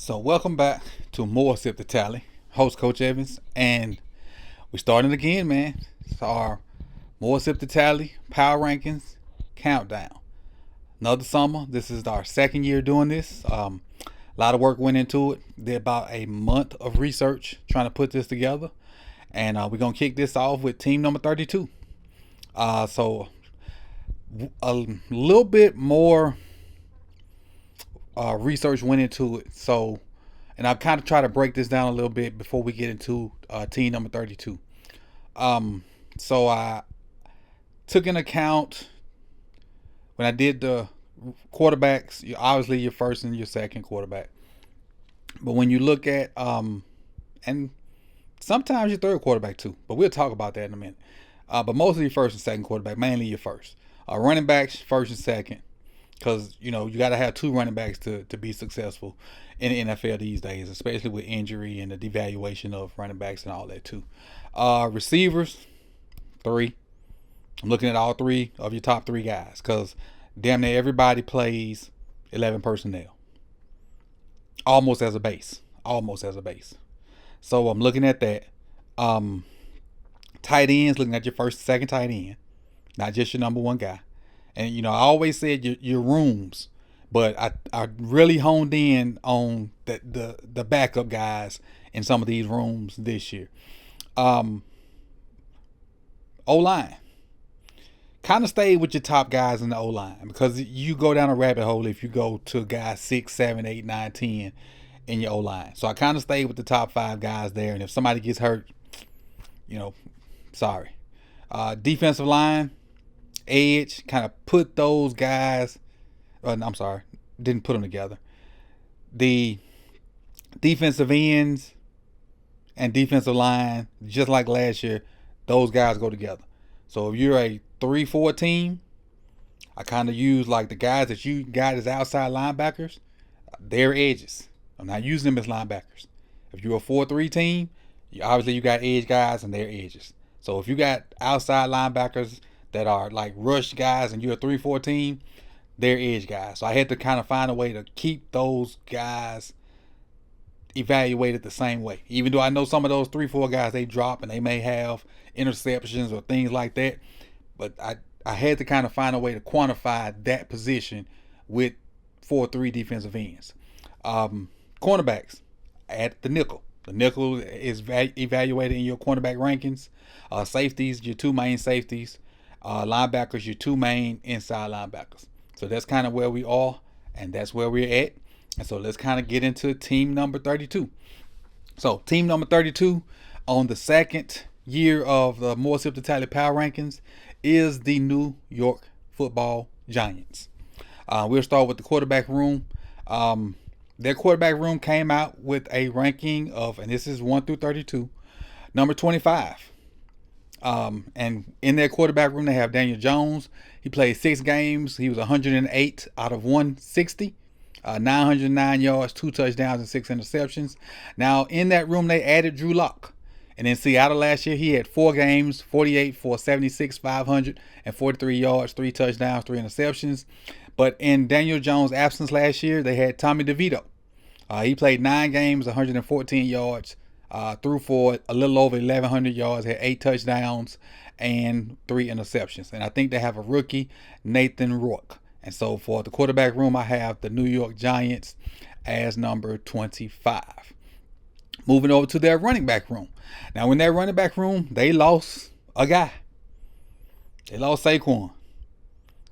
So welcome back to more Sip2Tally. Host Coach Evans, and we're starting again, man. It's our more Sip2Tally Power Rankings countdown. Another summer. This is our second year doing this. A lot of work went into it. Did about a month of research trying to put this together, and we're gonna kick this off with team number 32. So a little bit more research went into it. So, and I've kind of tried to break this down a little bit before we get into team number 32. So I took into account when I did the quarterbacks, obviously your first and your second quarterback. But when you look at, and sometimes your third quarterback too, but we'll talk about that in a minute. But mostly your first and second quarterback, mainly your first. Running backs, first and second. Because, you got to have two running backs to be successful in the NFL these days, especially with injury and the devaluation of running backs and all that too. Receivers, three. I'm looking at all three of your top three guys because damn near everybody plays 11 personnel. Almost as a base. So I'm looking at that. Tight ends, looking at your first and second tight end, not just your number one guy. And I always said your rooms, but I really honed in on the backup guys in some of these rooms this year. O-line. Kind of stayed with your top guys in the O-line because you go down a rabbit hole if you go to guys 6, 7, 8, 9, 10 in your O-line. So I kind of stayed with the top 5 guys there. And if somebody gets hurt, sorry. Defensive line. Edge, kind of put those guys, I'm sorry, didn't put them together. The defensive ends and defensive line, just like last year, those guys go together. So if you're a 3-4 team, I kind of use like the guys that you got as outside linebackers, they're edges. I'm not using them as linebackers. If you're a 4-3 team, obviously you got edge guys and they're edges. So if you got outside linebackers that are like rush guys and you're a 3-4 team, they're edge guys. So I had to kind of find a way to keep those guys evaluated the same way. Even though I know some of those 3-4 guys, they drop and they may have interceptions or things like that. But I had to kind of find a way to quantify that position with 4-3 defensive ends. Cornerbacks at the nickel. The nickel is evaluated in your cornerback rankings. Safeties, your two main safeties. Linebackers, your two main inside linebackers. So that's kind of where we are, and that's where we're at. And so let's kind of get into team number 32. So team number 32 on the second year of the More Sip2Tally Power Rankings is the New York Football Giants. We'll start with the quarterback room. Their quarterback room came out with a ranking of, and this is 1 through 32, number 25. And in their quarterback room, they have Daniel Jones. He played 6 games. He was 108 out of 160, 909 yards, 2 touchdowns, and 6 interceptions. Now, in that room, they added Drew Lock. And in Seattle last year, he had 4 games, 48 for 76, 543 yards, 3 touchdowns, 3 interceptions. But in Daniel Jones' absence last year, they had Tommy DeVito. He played 9 games, 114 yards, threw for a little over 1,100 yards, had 8 touchdowns and 3 interceptions. And I think they have a rookie, Nathan Rourke. And so for the quarterback room, I have the New York Giants as number 25. Moving over to their running back room. Now, in their running back room, they lost a guy. They lost Saquon.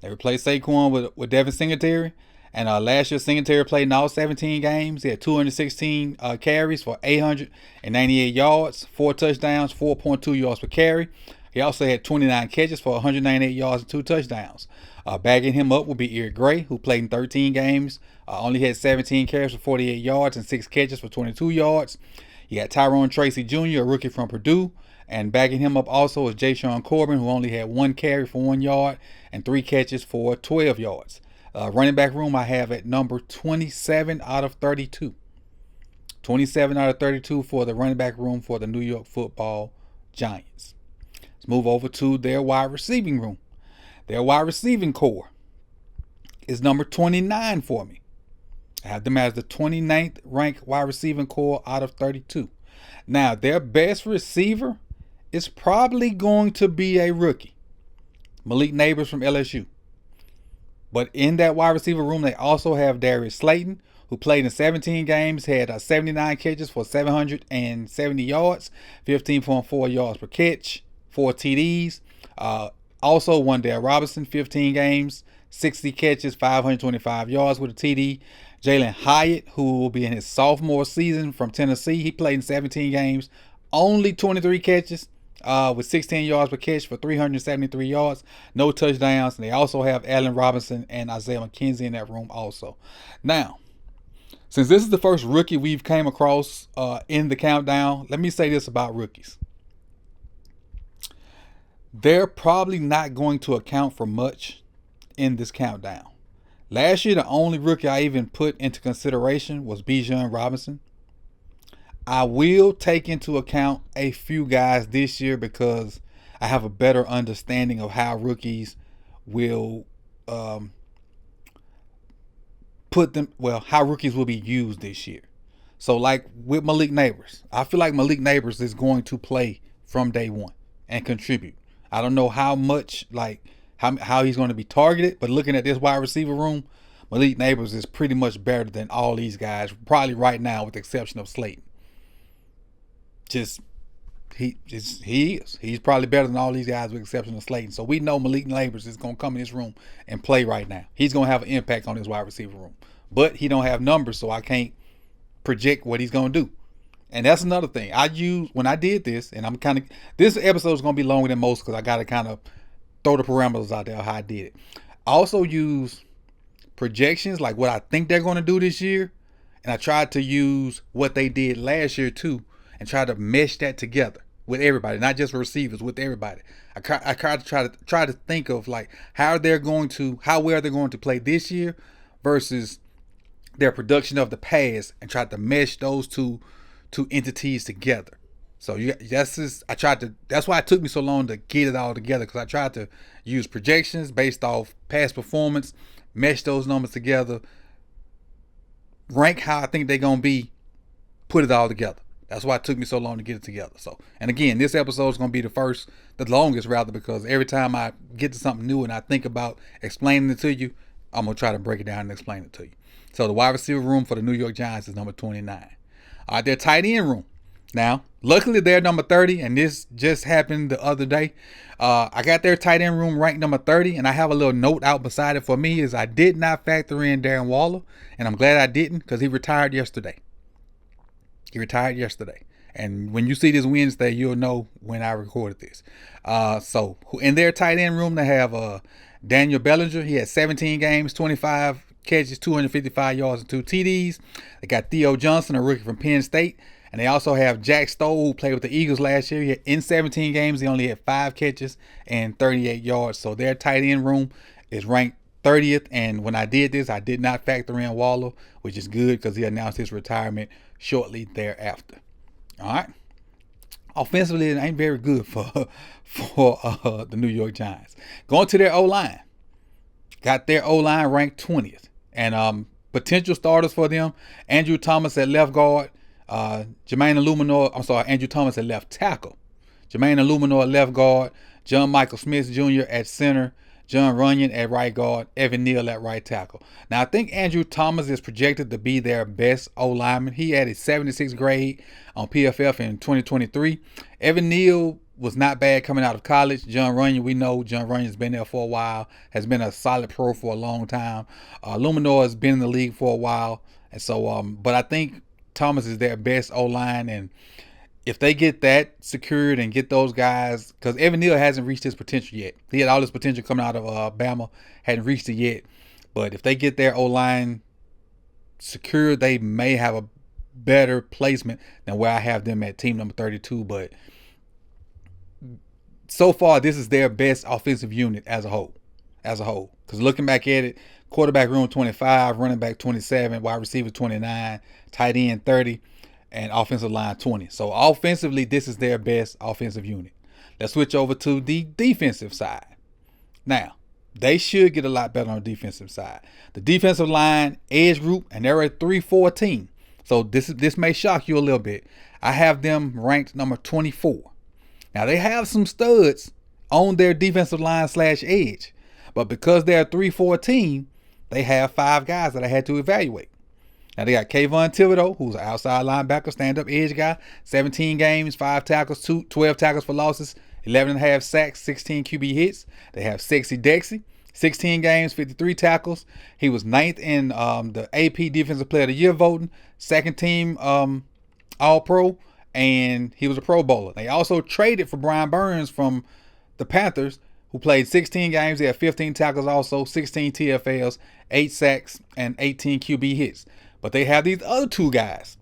They replaced Saquon with Devin Singletary. And last year, Singletary played in all 17 games. He had 216 carries for 898 yards, 4 touchdowns, 4.2 yards per carry. He also had 29 catches for 198 yards and 2 touchdowns. Bagging him up would be Eric Gray, who played in 13 games, only had 17 carries for 48 yards and 6 catches for 22 yards. You got Tyrone Tracy Jr., a rookie from Purdue. And bagging him up also is Jashawn Corbin, who only had 1 carry for 1 yard and 3 catches for 12 yards. Running back room, I have at number 27 out of 32. 27 out of 32 for the running back room for the New York Football Giants. Let's move over to their wide receiving room. Their wide receiving core is number 29 for me. I have them as the 29th ranked wide receiving core out of 32. Now, their best receiver is probably going to be a rookie, Malik Neighbors from LSU. But in that wide receiver room, they also have Darius Slayton, who played in 17 games, had 79 catches for 770 yards, 15.4 yards per catch, 4 TDs. Also, Wan'Dale Robinson, 15 games, 60 catches, 525 yards with a TD. Jalen Hyatt, who will be in his sophomore season from Tennessee, he played in 17 games, only 23 catches, with 16 yards per catch for 373 yards, no touchdowns. And they also have Allen Robinson and Isaiah McKenzie in that room also. Now, since this is the first rookie we've came across in the countdown, let me say this about rookies. They're probably not going to account for much in this countdown. Last year, the only rookie I even put into consideration was Bijan Robinson. I will take into account a few guys this year because I have a better understanding of how rookies will how rookies will be used this year. So like with Malik Neighbors, I feel like Malik Neighbors is going to play from day one and contribute. I don't know how much, like how he's going to be targeted, but looking at this wide receiver room, Malik Neighbors is pretty much better than all these guys, probably right now with the exception of Slayton. He's probably better than all these guys with the exception of Slayton. So we know Malik Neighbors is going to come in this room and play right now. He's going to have an impact on this wide receiver room. But he don't have numbers, so I can't project what he's going to do. And that's another thing. When I did this, and this episode is going to be longer than most because I got to kind of throw the parameters out there how I did it. I also use projections, like what I think they're going to do this year. And I tried to use what they did last year too and try to mesh that together with everybody, not just receivers, with everybody. I try to think of like how well they're going to play this year versus their production of the past, and try to mesh those two entities together. So that's why it took me so long to get it all together, because I tried to use projections based off past performance, mesh those numbers together, rank how I think they're going to be, put it all together. That's why it took me so long to get it together. So, and again, this episode is going to be the longest rather, because every time I get to something new and I think about explaining it to you, I'm going to try to break it down and explain it to you. So the wide receiver room for the New York Giants is number 29. All right, their tight end room. Now, luckily they're number 30, and this just happened the other day. I got their tight end room ranked number 30, and I have a little note out beside it for me is I did not factor in Darren Waller, and I'm glad I didn't because he retired yesterday. And when you see this Wednesday, you'll know when I recorded this. So in their tight end room, they have Daniel Bellinger. He had 17 games, 25 catches, 255 yards, and 2 TDs. They got Theo Johnson, a rookie from Penn State. And they also have Jack Stoll, who played with the Eagles last year. In 17 games, he only had 5 catches and 38 yards. So their tight end room is ranked 30th. And when I did this, I did not factor in Waller, which is good because he announced his retirement shortly thereafter. All right. Offensively, it ain't very good for the New York Giants. Going to their O-line. Got their O-line ranked 20th. And potential starters for them, Andrew Thomas at left guard. Andrew Thomas at left tackle. Jermaine Illuminor at left guard. John Michael Smith Jr. at center. John Runyon at right guard. Evan Neal at right tackle. Now, I think Andrew Thomas is projected to be their best O-lineman. He had a 76th grade on PFF in 2023. Evan Neal was not bad coming out of college. John Runyon, we know John Runyon's been there for a while, has been a solid pro for a long time. Illuminor has been in the league for a while. And so, but I think Thomas is their best O-line, and if they get that secured and get those guys, because Evan Neal hasn't reached his potential yet. He had all his potential coming out of Bama, hadn't reached it yet. But if they get their O-line secured, they may have a better placement than where I have them at team number 32. But so far, this is their best offensive unit as a whole. Because looking back at it, quarterback room 25, running back 27, wide receiver 29, tight end 30, and offensive line 20. So offensively, this is their best offensive unit. Let's switch over to the defensive side. Now, They should get a lot better on the defensive side. The defensive line, edge group, and they're a 3-4 team. So this may shock you a little bit. I have them ranked number 24. Now, they have some studs on their defensive line / edge. But because they're a 3-4 team, they have 5 guys that I had to evaluate. Now, they got Kayvon Thibodeau, who's an outside linebacker, stand-up edge guy, 17 games, 5 tackles, 12 tackles for losses, 11.5 sacks, 16 QB hits. They have Sexy Dexy, 16 games, 53 tackles. He was 9th in the AP Defensive Player of the Year voting, 2nd team All-Pro, and he was a Pro Bowler. They also traded for Brian Burns from the Panthers, who played 16 games. He had 15 tackles also, 16 TFLs, 8 sacks, and 18 QB hits. But they have these other 2 guys,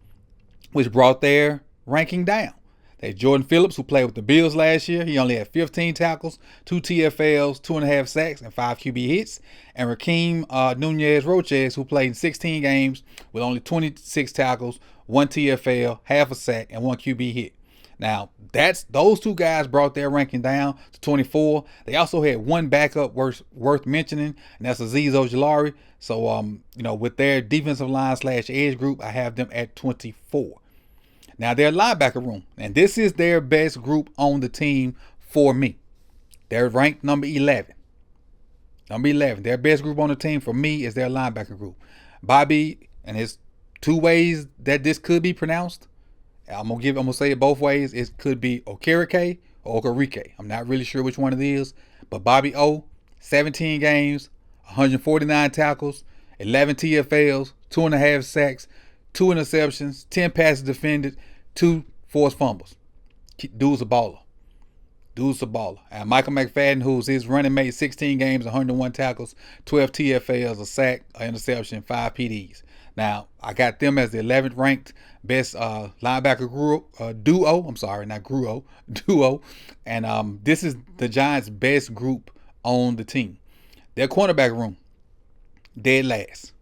which brought their ranking down. They had Jordan Phillips, who played with the Bills last year. He only had 15 tackles, 2 TFLs, 2.5 sacks, and 5 QB hits. And Raheem Nunez-Roches, who played in 16 games with only 26 tackles, 1 TFL, half a sack, and 1 QB hit. Now, those 2 guys brought their ranking down to 24. They also had 1 backup worth mentioning, and that's Azeez Ojulari. So, with their defensive line / edge group, I have them at 24. Now, their linebacker room, and this is their best group on the team for me. They're ranked number 11. Number 11. Their best group on the team for me is their linebacker group. Bobby, and his 2 ways that this could be pronounced. I'm gonna say it both ways. It could be Okereke or Okereke. I'm not really sure which one it is. But Bobby O, 17 games, 149 tackles, 11 TFLs, 2.5 sacks, 2 interceptions, 10 passes defended, 2 forced fumbles. Dude's a baller. And Michael McFadden, who's his running mate, 16 games, 101 tackles, 12 TFLs, a sack, an interception, 5 PDs. Now, I got them as the 11th ranked best linebacker duo. And this is the Giants' best group on the team. Their cornerback room, dead last.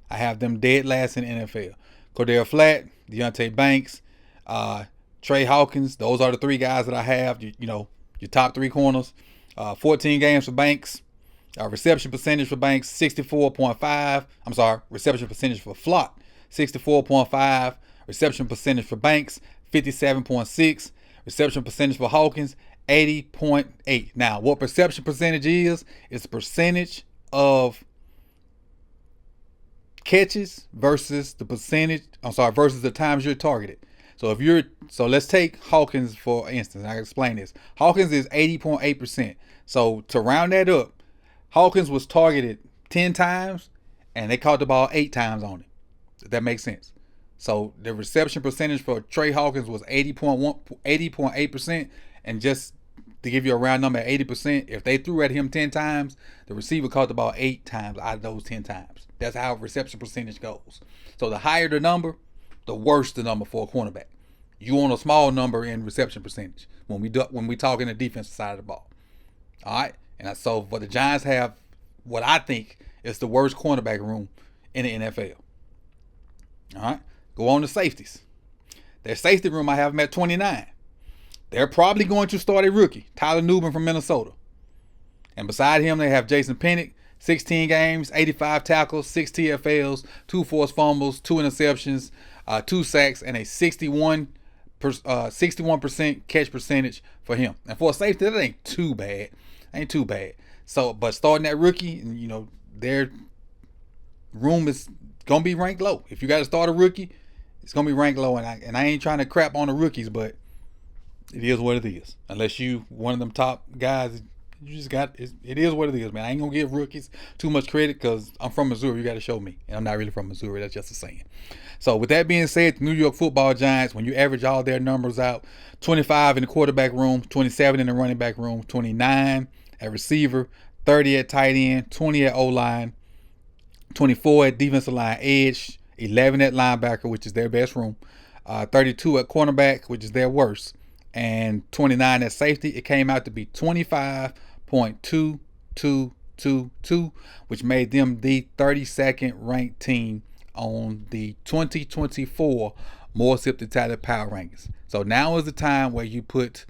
I have them dead last in the NFL. Cordell Flatt, Deontay Banks, Trey Hawkins. Those are the 3 guys that I have. Your top 3 corners. 14 games for Banks. Reception percentage for Banks, 64.5. I'm sorry, reception percentage for Flott, 64.5. Reception percentage for Banks, 57.6. Reception percentage for Hawkins, 80.8. Now, what reception percentage is the percentage of catches versus the times you're targeted. So let's take Hawkins for instance. I can explain this. Hawkins is 80.8%. So to round that up, Hawkins was targeted 10 times and they caught the ball 8 times on it. If that makes sense. So the reception percentage for Trey Hawkins was 80.8%. And just to give you a round number at 80%, if they threw at him 10 times, the receiver caught the ball 8 times out of those 10 times. That's how reception percentage goes. So the higher the number, the worse the number for a cornerback. You want a small number in reception percentage when we talk in the defensive side of the ball. All right. And so for the Giants have what I think is the worst cornerback room in the NFL. All right. Go on to safeties. Their safety room, I have them at 29. They're probably going to start a rookie, Tyler Nubin from Minnesota. And beside him, they have Jason Pennick, 16 games, 85 tackles, 6 TFLs, 2 forced fumbles, 2 interceptions, 2 sacks, and a 61% catch percentage for him. And for a safety, that ain't too bad. So, but starting that rookie, their room is gonna be ranked low. If you got to start a rookie, it's gonna be ranked low. And I ain't trying to crap on the rookies, but it is what it is. Unless you one of them top guys, you just got it is what it is, man. I ain't gonna give rookies too much credit because I'm from Missouri. You got to show me, and I'm not really from Missouri. That's just a saying. So with that being said, the New York Football Giants, when you average all their numbers out, 25 in the quarterback room, 27 in the running back room, 29 at receiver, 30 at tight end, 20 at O-line, 24 at defensive line edge, 11 at linebacker, which is their best room, 32 at cornerback, which is their worst, and 29 at safety. It came out to be 25.2222, which made them the 32nd ranked team on the 2024 More Sip2Tally Power Rankings. So now is the time where you put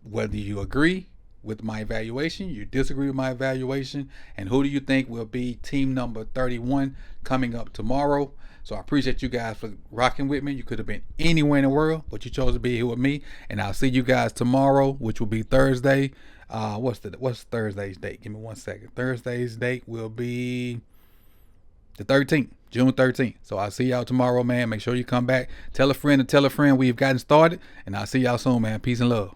whether you agree with my evaluation. You disagree with my evaluation. And who do you think will be team number 31 coming up tomorrow? So I appreciate you guys for rocking with me. You could have been anywhere in the world, but you chose to be here with me. And I'll see you guys tomorrow, which will be Thursday. What's Thursday's date? Give me 1 second. Thursday's date will be the 13th, June 13th. So I'll see y'all tomorrow, man. Make sure you come back. Tell a friend to tell a friend we've gotten started. And I'll see y'all soon, man. Peace and love.